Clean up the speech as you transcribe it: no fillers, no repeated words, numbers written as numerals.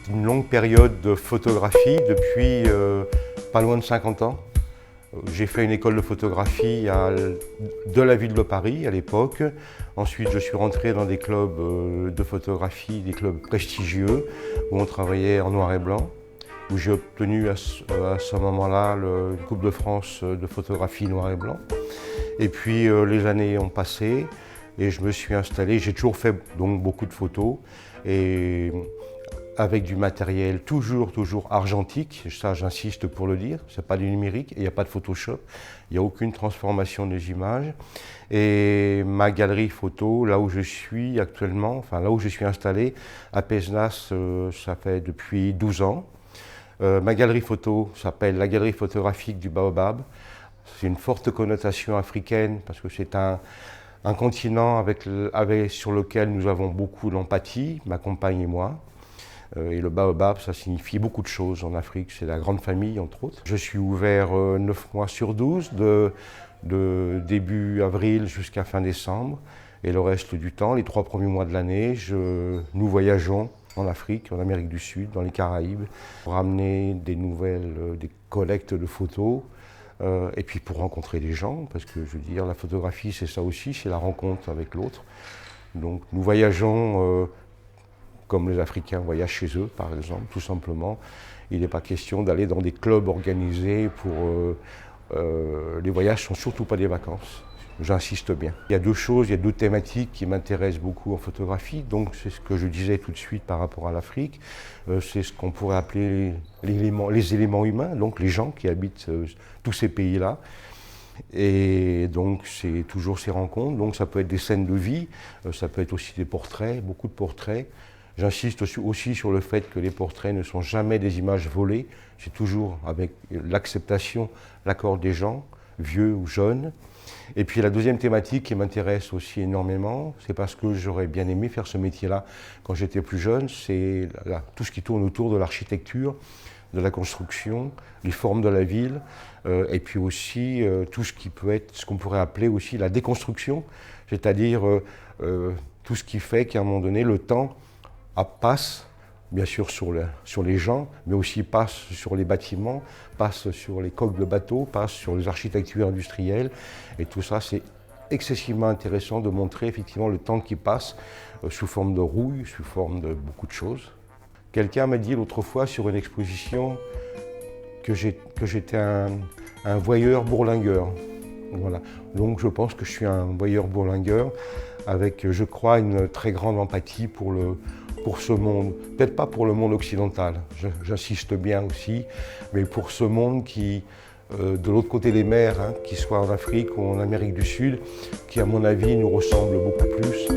une longue période de photographie depuis pas loin de 50 ans. J'ai fait une école de photographie de la ville de Paris à l'époque. Ensuite, je suis rentré dans des clubs de photographie, des clubs prestigieux où on travaillait en noir et blanc, où j'ai obtenu à ce moment-là une Coupe de France de photographie noir et blanc. Et puis les années ont passé et je me suis installé. J'ai toujours fait donc beaucoup de photos et avec du matériel toujours argentique, ça j'insiste pour le dire, c'est pas du numérique, il n'y a pas de Photoshop, il n'y a aucune transformation des images. Et ma galerie photo, là où je suis actuellement, enfin là où je suis installé, à Pézenas, ça fait depuis 12 ans. Ma galerie photo s'appelle la Galerie photographique du Baobab. C'est une forte connotation africaine parce que c'est un continent sur lequel nous avons beaucoup d'empathie, ma compagne et moi. Et le baobab, ça signifie beaucoup de choses en Afrique, c'est la grande famille entre autres. Je suis ouvert 9 mois sur 12, de début avril jusqu'à fin décembre. Et le reste du temps, les 3 premiers mois de l'année, nous voyageons en Afrique, en Amérique du Sud, dans les Caraïbes, pour ramener des nouvelles, des collectes de photos. Et puis pour rencontrer des gens, parce que je veux dire, la photographie c'est ça aussi, c'est la rencontre avec l'autre. Donc nous voyageons comme les Africains voyagent chez eux, par exemple, tout simplement. Il n'est pas question d'aller dans des clubs organisés pour... les voyages ne sont surtout pas des vacances. J'insiste bien. Il y a deux choses, il y a deux thématiques qui m'intéressent beaucoup en photographie. Donc c'est ce que je disais tout de suite par rapport à l'Afrique. C'est ce qu'on pourrait appeler les éléments humains, donc les gens qui habitent tous ces pays-là. Et donc c'est toujours ces rencontres. Donc ça peut être des scènes de vie, ça peut être aussi des portraits, beaucoup de portraits. J'insiste aussi sur le fait que les portraits ne sont jamais des images volées. C'est toujours avec l'acceptation, l'accord des gens, vieux ou jeunes. Et puis la deuxième thématique qui m'intéresse aussi énormément, c'est parce que j'aurais bien aimé faire ce métier-là quand j'étais plus jeune, c'est tout ce qui tourne autour de l'architecture, de la construction, les formes de la ville, et puis aussi tout ce qui peut être, ce qu'on pourrait appeler aussi la déconstruction, c'est-à-dire tout ce qui fait qu'à un moment donné, le temps passe, bien sûr, sur les gens, mais aussi passe sur les bâtiments, passe sur les coques de bateaux, passe sur les architectures industrielles. Et tout ça, c'est excessivement intéressant de montrer effectivement le temps qui passe sous forme de rouille, sous forme de beaucoup de choses. Quelqu'un m'a dit l'autre fois sur une exposition que j'étais un voyeur bourlingueur. Voilà. Donc je pense que je suis un voyeur bourlingueur avec, je crois, une très grande empathie pour ce monde. Peut-être pas pour le monde occidental, j'insiste bien aussi, mais pour ce monde qui, de l'autre côté des mers, hein, qu'il soit en Afrique ou en Amérique du Sud, qui à mon avis nous ressemble beaucoup plus.